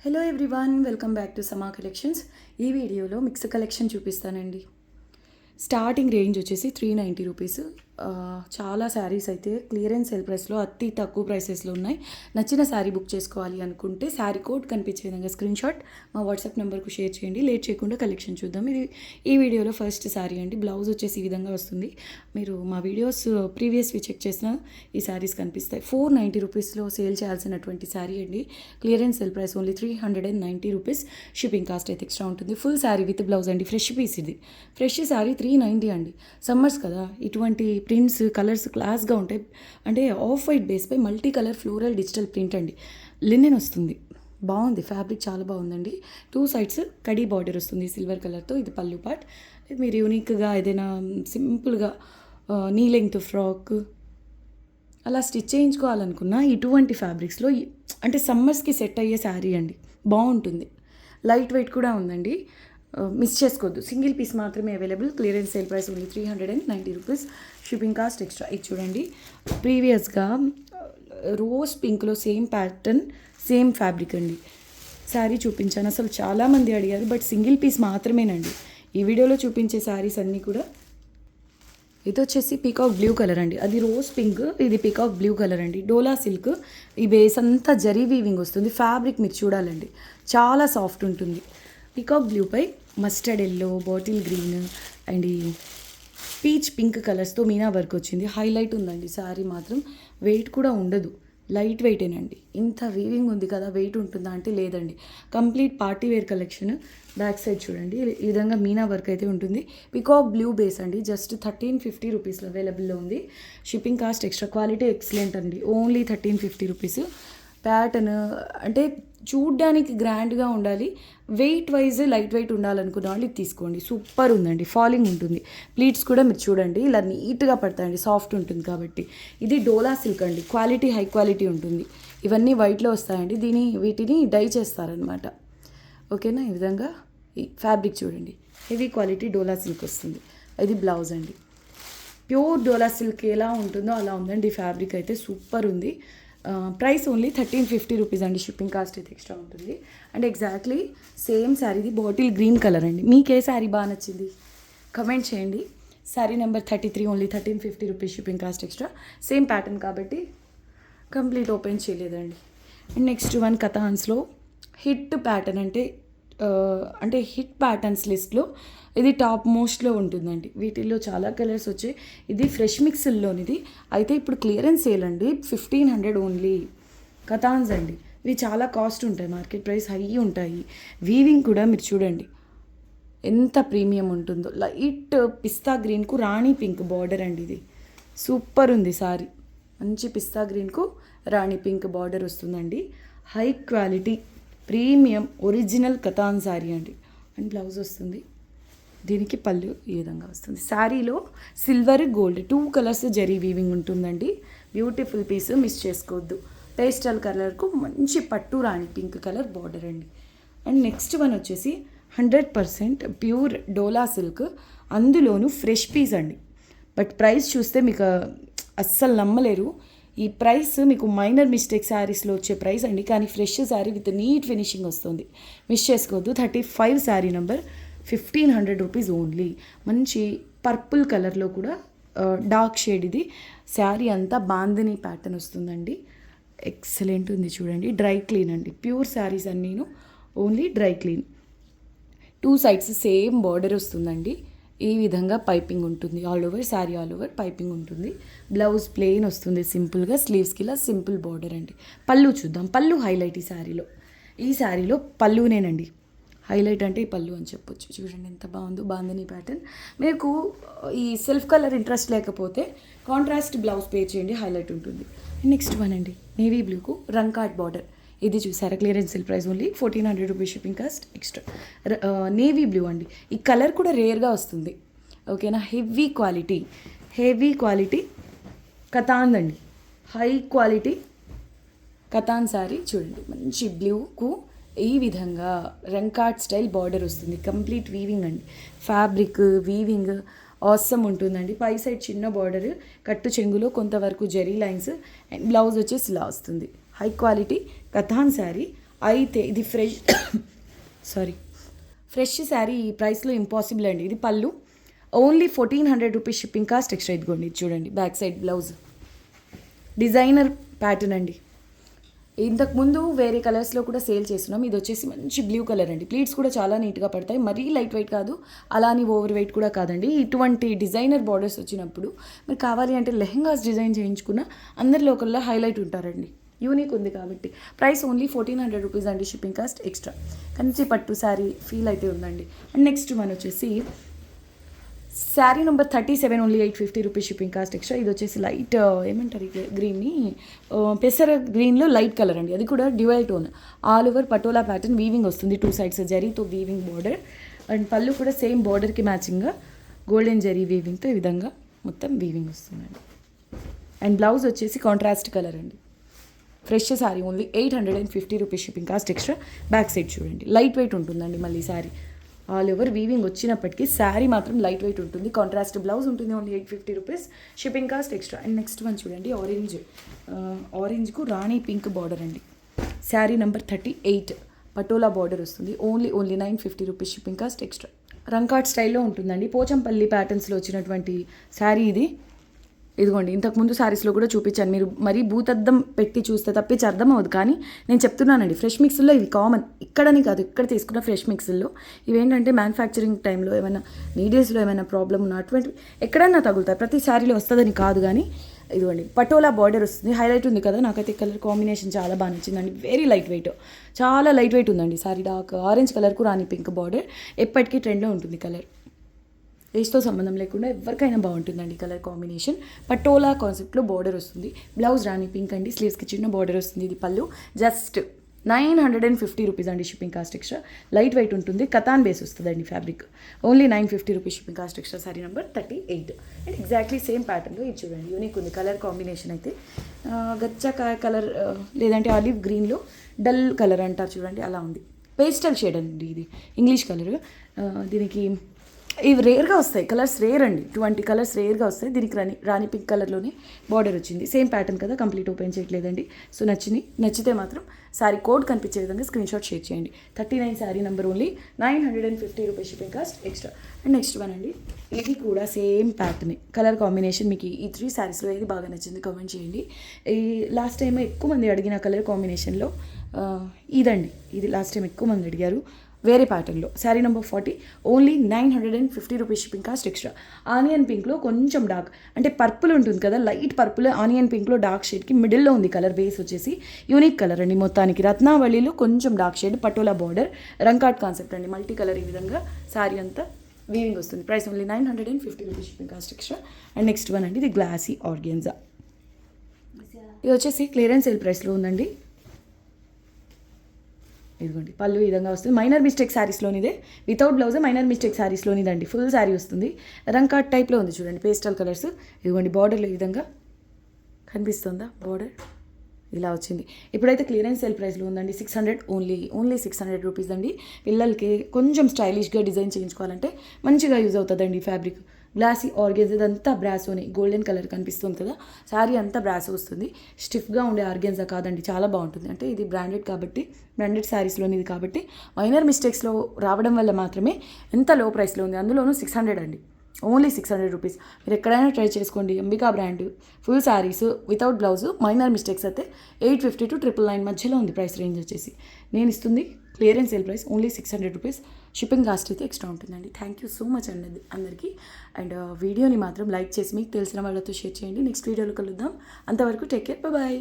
Hello everyone, welcome back to సమా collections. ఈ వీడియోలో మిక్స్ కలెక్షన్ చూపిస్తానండి. స్టార్టింగ్ రేంజ్ వచ్చేసి 390 రూపీస్. చాలా శారీస్ అయితే క్లియరెన్స్ సేల్ ప్రైస్లో అతి తక్కువ ప్రైసెస్లో ఉన్నాయి. నచ్చిన శారీ బుక్ చేసుకోవాలి అనుకుంటే శారీ కోడ్ కనిపించే విధంగా స్క్రీన్ షాట్ మా వాట్సాప్ నెంబర్కు షేర్ చేయండి. లేట్ చేయకుండా కలెక్షన్ చూద్దాం. ఇది ఈ వీడియోలో ఫస్ట్ శారీ అండి. బ్లౌజ్ వచ్చేసి ఈ విధంగా వస్తుంది. మీరు మా వీడియోస్ ప్రీవియస్వి చెక్ చేసిన ఈ శారీస్ కనిపిస్తాయి. 490 రూపీస్లో సేల్ చేయాల్సినటువంటి శారీ అండి. Clearance sale price only 390 rupees. Shipping cost అయితే ఎక్స్ట్రా ఉంటుంది. ఫుల్ శారీ విత్ బ్లౌజ్ అండి. ఫ్రెష్ పీస్ ఇది. ఫ్రెష్ శారీ 390 అండి. సమ్మర్స్ కదా, ఇటువంటి ప్రింట్స్ కలర్స్ క్లాస్గా ఉంటాయి. అంటే ఆఫ్ వైట్ బేస్పై multi colour floral digital print అండి. లినెన్ వస్తుంది. బాగుంది, ఫ్యాబ్రిక్ చాలా బాగుందండి. 2 సైడ్స్ కడీ బార్డర్ వస్తుంది సిల్వర్ కలర్తో. ఇది పళ్ళు పార్ట్. మీరు యూనిక్గా ఏదైనా సింపుల్గా నీ లెంగ్త్ ఫ్రాక్ అలా స్టిచ్ చేయించుకోవాలనుకున్నా ఇటువంటి ఫ్యాబ్రిక్స్లో అంటే సమ్మర్స్కి సెట్ అయ్యే శారీ అండి. బాగుంటుంది. లైట్ వెయిట్ కూడా ఉందండి. మిస్ చేసుకోవద్దు. సింగిల్ పీస్ మాత్రమే available. Clearance sale price only 390 rupees. Shipping cost extra. ఇది చూడండి, ప్రీవియస్గా రోజ్ పింక్లో సేమ్ ప్యాటర్న్ సేమ్ ఫ్యాబ్రిక్ అండి శారీ చూపించాను. అసలు చాలామంది అడిగారు, బట్ సింగిల్ పీస్ మాత్రమేనండి. ఈ వీడియోలో చూపించే శారీస్ అన్నీ కూడా. ఇది వచ్చేసి పీకాక్ బ్లూ కలర్ అండి. అది రోజ్ పింక్, ఇది పీకాక్ బ్లూ కలర్ అండి. డోలా సిల్క్. ఈ బేస్ అంతా జరీ వీవింగ్ వస్తుంది. ఫ్యాబ్రిక్ మీరు చూడాలండి, చాలా సాఫ్ట్ ఉంటుంది. పీకాక్ బ్లూపై mustard yellow, bottle green and ఈ పీచ్ పింక్ కలర్స్తో మీనా వర్క్ వచ్చింది. హైలైట్ ఉందండి శారీ మాత్రం. వెయిట్ కూడా ఉండదు, లైట్ వెయిటేనండి. ఇంత వీవింగ్ ఉంది కదా, వెయిట్ ఉంటుందా అంటే లేదండి. Complete party wear collection. Back side చూడండి, ఈ విధంగా మీనా వర్క్ అయితే ఉంటుంది. పికాక్ బ్లూ బేస్ అండి. జస్ట్ 1350 రూపీస్లో అవైలబుల్లో ఉంది. Shipping cost extra. Quality excellent అండి. Only 1350 rupees. ప్యాటర్న్ అంటే చూడ్డానికి గ్రాండ్గా ఉండాలి, వెయిట్ వైజ్ లైట్ వెయిట్ ఉండాలనుకున్న వాళ్ళు ఇది తీసుకోండి. సూపర్ ఉందండి. ఫాలింగ్ ఉంటుంది. ప్లీట్స్ కూడా మీరు చూడండి, ఇలా నీట్గా పడతాయండి. సాఫ్ట్ ఉంటుంది కాబట్టి. ఇది డోలా సిల్క్ అండి. క్వాలిటీ హై క్వాలిటీ ఉంటుంది. ఇవన్నీ వైట్లో వస్తాయండి. వీటిని డై చేస్తారనమాట. ఓకేనా. ఈ విధంగా ఈ ఫ్యాబ్రిక్ చూడండి, హెవీ క్వాలిటీ డోలా సిల్క్ వస్తుంది. ఇది బ్లౌజ్ అండి. ప్యూర్ డోలా సిల్క్ ఎలా ఉంటుందో అలా ఉందండి. ఫ్యాబ్రిక్ అయితే సూపర్ ఉంది. ప్రైస్ ఓన్లీ 1350 రూపీస్ అండి. షిప్పింగ్ కాస్ట్ అయితే ఎక్స్ట్రా ఉంటుంది. అండ్ ఎగ్జాక్ట్లీ సేమ్ శారీది బాటిల్ గ్రీన్ కలర్ అండి. మీకు ఏ శారీ బాగా నచ్చింది కమెంట్ చేయండి. Sari number 33 only 1350 rupees. Shipping cost extra. Same pattern కాబట్టి కంప్లీట్ ఓపెన్ చేయలేదండి. అండ్ నెక్స్ట్ వన్ కథాన్స్లో హిట్ ప్యాటర్న్ అంటే హిట్ ప్యాటర్న్స్ లిస్ట్లో ఇది టాప్ మోస్ట్లో ఉంటుందండి. వీటిల్లో చాలా కలర్స్ వచ్చాయి. ఇది ఫ్రెష్ మిక్స్లోనిది అయితే ఇప్పుడు క్లియరెన్స్ సేల్ అండి. 1500 ఓన్లీ. కథాన్స్ అండి. ఇవి చాలా కాస్ట్ ఉంటాయి, మార్కెట్ ప్రైస్ హై ఉంటాయి. వీవింగ్ కూడా మీరు చూడండి ఎంత ప్రీమియం ఉంటుందో. లైట్ పిస్తా గ్రీన్కు రాణి పింక్ బార్డర్ అండి. ఇది సూపర్ ఉంది సారీ. మంచి పిస్తా గ్రీన్కు రాణి పింక్ బార్డర్ వస్తుందండి. High quality premium original katan sari అండి. అండ్ బ్లౌజ్ వస్తుంది. దీనికి పళ్ళు ఈ విధంగా వస్తుంది. శారీలో silver gold 2 colours zari weaving ఉంటుందండి. బ్యూటిఫుల్ పీస్, మిస్ చేసుకోవద్దు. పేస్టల్ కలర్కు మంచి పట్టు రాణి పింక్ కలర్ బార్డర్ అండి. అండ్ నెక్స్ట్ వన్ వచ్చేసి 100% ప్యూర్ డోలా సిల్క్, అందులోనూ ఫ్రెష్ పీస్ అండి. బట్ ప్రైస్ చూస్తే మీకు అస్సలు నమ్మలేరు. ఈ ప్రైస్ మీకు మైనర్ మిస్టేక్ శారీస్లో వచ్చే ప్రైస్ అండి. కానీ fresh sari with neat finishing వస్తుంది. మిస్ చేసుకోవద్దు. 35 శారీ నెంబర్. 1500 rupees only. మంచి పర్పుల్ కలర్లో కూడా డార్క్ షేడ్. ఇది శారీ అంతా బాందిని ప్యాటర్న్ వస్తుందండి. ఎక్సలెంట్ ఉంది చూడండి. డ్రై క్లీన్ అండి. ప్యూర్ శారీస్ అన్నీను only dry clean. 2 sides same border వస్తుందండి. ఈ విధంగా పైపింగ్ ఉంటుంది. All over sari all over piping ఉంటుంది. బ్లౌజ్ ప్లెయిన్ వస్తుంది సింపుల్గా. స్లీవ్స్కి ఇలా సింపుల్ బార్డర్ అండి. పళ్ళు చూద్దాం. పళ్ళు హైలైట్ ఈ శారీలో పళ్ళునేనండి హైలైట్ అంటే ఈ పళ్ళు అని చెప్పొచ్చు. చూడండి ఎంత బాగుందో బాందిని ప్యాటర్న్. మీకు ఈ సెల్ఫ్ కలర్ ఇంట్రెస్ట్ లేకపోతే కాంట్రాస్ట్ బ్లౌజ్ పే చేయండి, హైలైట్ ఉంటుంది. నెక్స్ట్ వన్ అండి, నేవీ బ్లూకు రంకాట్ బార్డర్. ఇది చూసారా, clearance sale price only 1400 rupees. Shipping cost extra. Navy blue అండి. ఈ కలర్ కూడా రేర్గా వస్తుంది. ఓకేనా. హెవీ క్వాలిటీ కథాన్ అండి. హై క్వాలిటీ కథాన్ శారీ చూడండి. మంచి బ్లూకు ఈ విధంగా రంకాట్ స్టైల్ బార్డర్ వస్తుంది. కంప్లీట్ వీవింగ్ అండి. ఫ్యాబ్రిక్ వీవింగ్ ఆసమ్ ఉంటుందండి. పై సైడ్ చిన్న బార్డర్, కట్టు చెంగులో కొంతవరకు జెరీ లైన్స్. అండ్ బ్లౌజ్ వచ్చేసి ఇలా వస్తుంది. High quality katan sari. అయితే ఇది ఫ్రెష్ శారీ ఈ ప్రైస్లో ఇంపాసిబుల్ అండి. ఇది పళ్ళు only 1400 rupees shipping cost extra. ఇదిగోండి ఇది చూడండి back side blouse designer pattern అండి. ఇంతకుముందు వేరే కలర్స్లో కూడా సేల్ చేస్తున్నాం. ఇది వచ్చేసి మంచి బ్లూ కలర్ అండి. ప్లీట్స్ కూడా చాలా నీట్గా పడతాయి. మరీ లైట్ వెయిట్ కాదు, అలాని ఓవర్ వెయిట్ కూడా కాదండి. ఇటువంటి డిజైనర్ బార్డర్స్ వచ్చినప్పుడు మీరు కావాలి అంటే లెహెంగాస్ డిజైన్ చేయించుకున్న అందరి లోకల్లో హైలైట్ ఉంటారండి. యూనిక్ ఉంది కాబట్టి ప్రైస్ ఓన్లీ 1400 రూపీస్ అండి షిప్పింగ్ కాస్ట్ ఎక్స్ట్రా. కంచి పట్టు శారీ ఫీల్ అయితే ఉందండి. అండ్ నెక్స్ట్ వన్ వచ్చేసి sari number 37 only 850 rupees shipping cost extra. ఇది వచ్చేసి లైట్ ఏమంటారు గ్రీన్ని పెసర గ్రీన్లో లైట్ కలర్ అండి. అది కూడా dual tone. All over patola pattern weaving వస్తుంది. 2 సైడ్స్ జరీతో వీవింగ్ బార్డర్. అండ్ పళ్ళు కూడా సేమ్ బార్డర్కి మ్యాచింగ్గా గోల్డెన్ జరీ వీవింగ్తో ఈ విధంగా మొత్తం వీవింగ్ వస్తుందండి. అండ్ బ్లౌజ్ వచ్చేసి కాంట్రాస్ట్ కలర్ అండి. Fresh sari only 850 rupees shipping cost extra. Back side చూడండి లైట్ వెయిట్ ఉంటుందండి. మళ్ళీ శారీ ఆల్ ఓవర్ వీవింగ్ వచ్చినప్పటికీ శారీ మాత్రం లైట్ వెయిట్ ఉంటుంది. కాంట్రాస్ట్ బ్లౌజ్ ఉంటుంది. Only 850 rupees shipping cost extra. And next one చూడండి ఆరెంజ్కు రాణి పింక్ బార్డర్ అండి. శారీ నెంబర్ 38 పటోలా బార్డర్ వస్తుంది. Only 950 rupees shipping cost extra. Rangkat స్టైల్లో ఉంటుందండి. పోచంపల్లి ప్యాటర్న్స్లో వచ్చినటువంటి శారీ ఇది. ఇదిగోండి ఇంతకుముందు శారీస్లో కూడా చూపించాను. మీరు మరీ భూతద్దం పెట్టి చూస్తే తప్పించి అర్థం అవ్వదు. కానీ నేను చెప్తున్నానండి ఫ్రెష్ మిక్స్లో ఇవి కామన్. ఇక్కడని కాదు, ఇక్కడ తీసుకున్న ఫ్రెష్ మిక్స్లో ఇవేంటంటే మ్యానుఫ్యాక్చరింగ్ టైంలో ఏమైనా నీడీస్లో ఏమైనా ప్రాబ్లం ఉన్న అటువంటి ఎక్కడన్నా తగులుతాయి. ప్రతి శారీలో వస్తుందని కాదు. కానీ ఇదిగోండి పటోలా బార్డర్ వస్తుంది. హైలైట్ ఉంది కదా. నాకైతే కలర్ కాంబినేషన్ చాలా బాగా నచ్చిందండి. వెరీ లైట్ వెయిట్, చాలా లైట్ వెయిట్ ఉందండి. శారీ డార్క్ ఆరెంజ్ కలర్కు రాణి పింక్ బార్డర్ ఎప్పటికీ ట్రెండ్లో ఉంటుంది. కలర్ ఏజ్తో సంబంధం లేకుండా ఎవరికైనా బాగుంటుందండి కలర్ కాంబినేషన్. పటోలా కాన్సెప్ట్లో బార్డర్ వస్తుంది. బ్లౌజ్ రాణి పింక్ అండి. స్లీవ్స్కి చిన్న బార్డర్ వస్తుంది. ఇది పళ్ళు జస్ట్ 950 రూపీస్ అండి shipping cost extra. Light weight ఉంటుంది. కతాన్ బేస్ వస్తుందండి fabric. Only 950 rupees shipping cost extra. Sorry number 38 and exactly same ప్యాటర్న్లో ఇది చూడండి. యూనిక్ ఉంది కలర్ కాంబినేషన్ అయితే. గచ్చకాయ కలర్ లేదంటే ఆలివ్ గ్రీన్లో డల్ కలర్ అంటారు చూడండి, అలా ఉంది. పేస్టల్ షేడ్ అండి ఇది, ఇంగ్లీష్ కలర్. దీనికి ఇవి రేర్గా వస్తాయి కలర్స్, రేర్ అండి. 20 కలర్స్ రేర్గా వస్తాయి. దీనికి రాణి పింక్ కలర్లోనే బార్డర్ వచ్చింది. సేమ్ ప్యాటర్న్ కదా, కంప్లీట్ ఓపెన్ చేయట్లేదండి. సో నచ్చితే మాత్రం శారీ కోడ్ కనిపించే విధంగా స్క్రీన్ షాట్ షేర్ చేయండి. 39 sari number only 950 rupees shipping cost extra. And next one అండి, ఇది కూడా సేమ్ ప్యాటర్న్ కలర్ కాంబినేషన్. మీకు ఈ 3 శారీస్లో ఏది బాగా నచ్చింది కామెంట్ చేయండి. ఈ లాస్ట్ టైం ఎక్కువ మంది అడిగిన కలర్ కాంబినేషన్లో ఇదండి. ఇది లాస్ట్ టైం ఎక్కువ మంది అడిగారు వేరే ప్యాటర్న్లో. Sari number 40 only 950 rupees shipping cost extra. Onion పింక్లో కొంచెం డార్క్ అంటే పర్పుల్ ఉంటుంది కదా, లైట్ పర్పుల్ ఆనియన్ పింక్లో డార్క్ షేడ్కి మిడిల్లో ఉంది కలర్. బేస్ వచ్చేసి యూనిక్ కలర్ అండి. మొత్తానికి రత్నావళిలో కొంచెం dark shade patola border rangkat concept అండి. మల్టీ కలర్ ఈ విధంగా శారీ అంతా వీవింగ్ వస్తుంది. Price only 950 rupees shipping cost extra. And next one అండి, ఇది గ్లాసీ ఆర్గెన్జా. ఇది వచ్చేసి క్లియరెన్స్ సేల్ ప్రైస్లో ఉందండి. ఇదిగోండి పళ్ళు ఈ విధంగా వస్తుంది. మైనర్ మిస్టేక్ శారీస్లోనిదే, వితౌట్ బ్లౌజ్ మైనర్ మిస్టేక్ శారీస్లోనిదండి. ఫుల్ శారీ వస్తుంది. రంకాట్ టైప్లో ఉంది చూడండి, పేస్టల్ కలర్స్. ఇదిగోండి బార్డర్లో ఈ విధంగా కనిపిస్తుందా బార్డర్, ఇలా వచ్చింది. ఇప్పుడైతే క్లియరెన్స్ సేల్ ప్రైస్లో ఉందండి. 600 ఓన్లీ 600 రూపీస్ అండి. పిల్లలకి కొంచెం స్టైలిష్గా డిజైన్ చేయించుకోవాలంటే మంచిగా యూజ్ అవుతుందండి ఫ్యాబ్రిక్. గ్లాసీ ఆర్గెన్స్ ఇదంతా బ్రాసోని గోల్డెన్ కలర్ కనిపిస్తుంది కదా, శారీ అంతా బ్రాసో వస్తుంది. స్టిఫ్గా ఉండే ఆర్గెన్జా కాదండి, చాలా బాగుంటుంది. అంటే ఇది బ్రాండెడ్ కాబట్టి, బ్రాండెడ్ శారీస్లోని ఇది కాబట్టి మైనర్ మిస్టేక్స్లో రావడం వల్ల మాత్రమే ఎంత లో ప్రైస్లో ఉంది. అందులోనూ 600 అండి. Only 600 rupees. మీరు ఎక్కడైనా ట్రై చేసుకోండి. Ambika brand full saris without blouse minor mistakes అయితే 850 to 999 మధ్యలో ఉంది ప్రైస్ రేంజ్ వచ్చేసి. నేను ఇస్తుంది clearance sale price only 600 rupees. Shipping cost అయితే ఎక్స్ట్రా ఉంటుందండి. థ్యాంక్ యూ సో మచ్ అండి అందరికీ. అండ్ వీడియోని మాత్రం లైక్ చేసి మీకు తెలిసిన వాళ్ళతో షేర్ చేయండి. నెక్స్ట్ వీడియోలో కలుద్దాం. అంతవరకు టేక్ కేర్, బాయ్.